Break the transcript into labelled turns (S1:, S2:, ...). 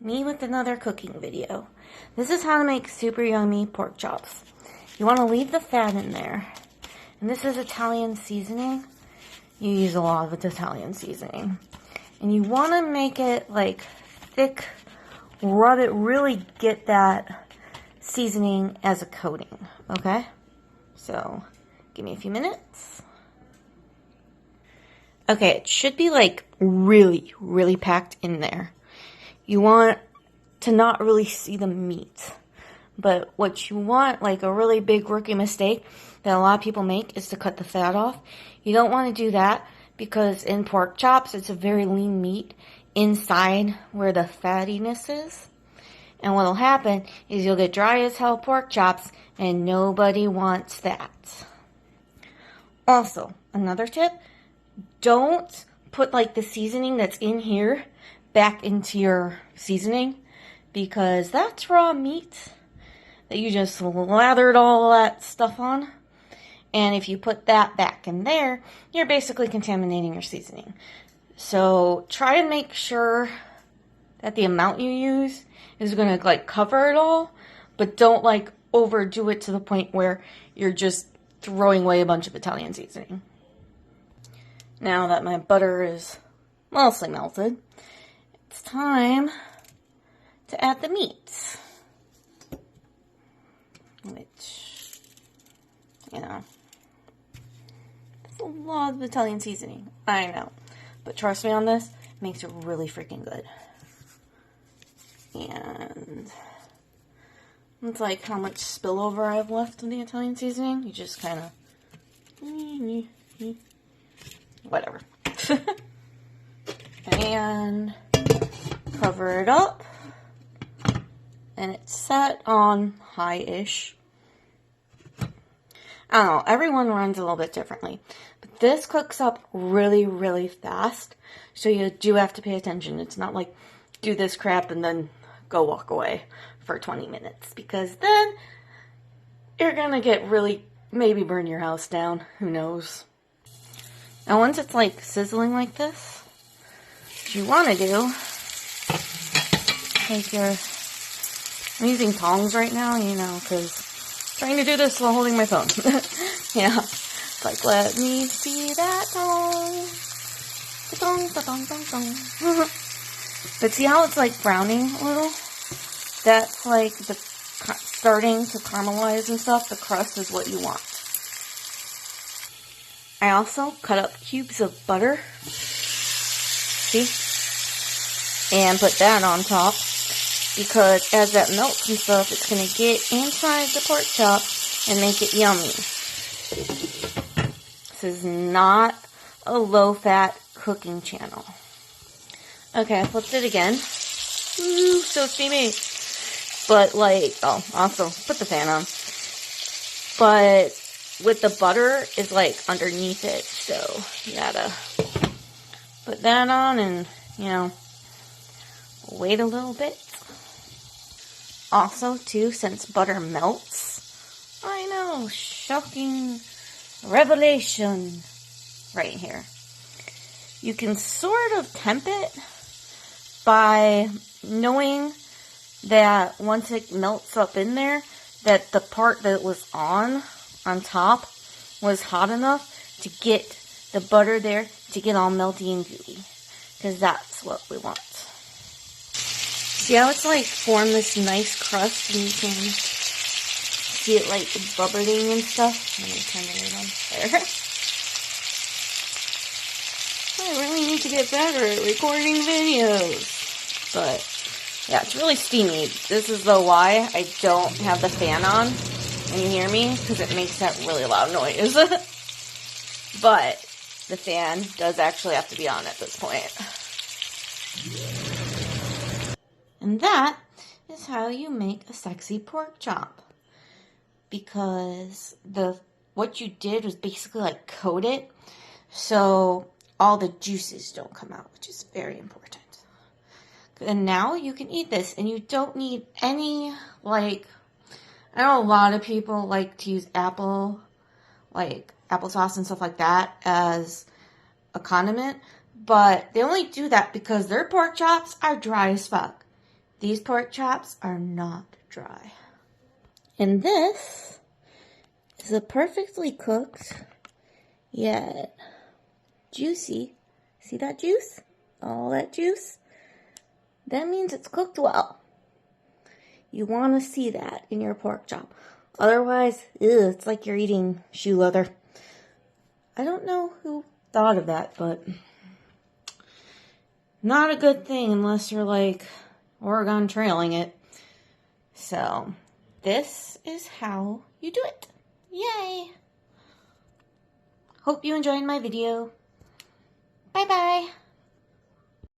S1: me with another cooking video. This is how to make super yummy pork chops. You want to leave the fat in there. And this is Italian seasoning. You use a lot of Italian seasoning. And you want to make it like thick, rub it, really get that seasoning as a coating, okay? So, give me a few minutes. Okay, it should be like really, really packed in there. You want to not really see the meat. But what you want, like a really big rookie mistake that a lot of people make, is to cut the fat off. You don't want to do that because in pork chops, it's a very lean meat inside where the fattiness is. And what'll happen is you'll get dry as hell pork chops, and nobody wants that. Also, another tip, don't put like the seasoning that's in here back into your seasoning, because that's raw meat that you just lathered all that stuff on. And if you put that back in there, you're basically contaminating your seasoning. So try and make sure that the amount you use is going to like cover it all, but don't like overdo it to the point where you're just throwing away a bunch of Italian seasoning. Now that my butter is mostly melted, it's time to add the meat. Which, you know, there's a lot of Italian seasoning. I know. But trust me on this, it makes it really freaking good. And it's like how much spillover I have left of the Italian seasoning. You just kind of, whatever. And cover it up. And it's set on high-ish. I don't know, everyone runs a little bit differently. But this cooks up really, really fast. So you do have to pay attention. It's not like do this crap and then go walk away for 20 minutes. Because then you're going to get really, maybe burn your house down. Who knows? Now once it's like sizzling like this, what you want to do, take your... I'm using tongs right now, you know, because I'm trying to do this while holding my phone. Yeah. It's like, let me see that tong. But see how it's like browning a little? That's like the starting to caramelize and stuff. The crust is what you want. I also cut up cubes of butter. See? And put that on top. Because as that melts and stuff, it's going to get inside the pork chop and make it yummy. This is not a low-fat cooking channel. Okay, I flipped it again. Ooh, so steamy. But like, oh, also put the fan on. But with the butter is like underneath it, so you gotta put that on and, you know, wait a little bit. Also, too, since butter melts, I know, shocking revelation right here. You can sort of temp it by knowing that once it melts up in there, that the part that was on top was hot enough to get the butter there to get all melty and gooey. Because that's what we want. See how it's like formed this nice crust and you can see it like bubbling and stuff? Let me turn the lid on. There. I really need to get better at recording videos. But, yeah, it's really steamy. This is the why I don't have the fan on when you hear me, because it makes that really loud noise. But the fan does actually have to be on at this point. And that is how you make a sexy pork chop. Because what you did was basically like coat it so all the juices don't come out, which is very important. And now you can eat this, and you don't need any, like, I know a lot of people like to use applesauce and stuff like that as a condiment, but they only do that because their pork chops are dry as fuck. These pork chops are not dry. And this is a perfectly cooked, yet juicy. See that juice? All that juice? That means it's cooked well. You want to see that in your pork chop. Otherwise, it's like you're eating shoe leather. I don't know who thought of that, but not a good thing unless you're like Oregon trailing it. So, this is how you do it. Yay! Hope you enjoyed my video. Bye-bye.